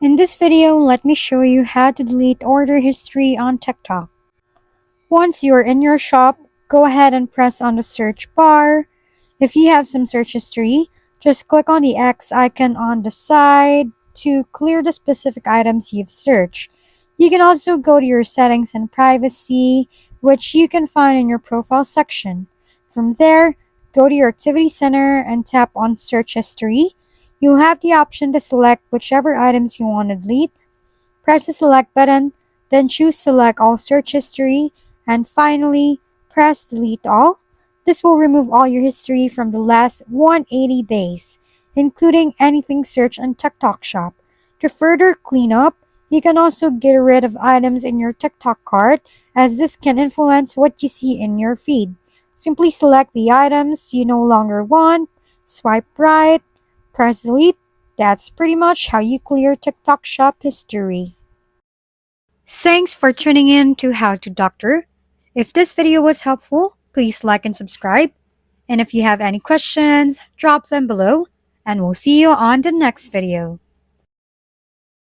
In this video, let me show you how to delete order history on TikTok. Once you're in your shop, go ahead and press on the search bar. If you have some search history, just click on the X icon on the side to clear the specific items you've searched. You can also go to your settings and privacy, which you can find in your profile section. From there, go to your activity center and tap on search history. You'll have the option to select whichever items you want to delete. Press the select button, then choose select all search history, and finally, press delete all. This will remove all your history from the last 180 days, including anything searched on TikTok Shop. To further clean up, you can also get rid of items in your TikTok cart, as this can influence what you see in your feed. Simply select the items you no longer want, swipe right, press delete. That's pretty much how you clear TikTok Shop history. Thanks for tuning in to How to Doctor. If this video was helpful, please like and subscribe. And if you have any questions, drop them below, and we'll see you on the next video.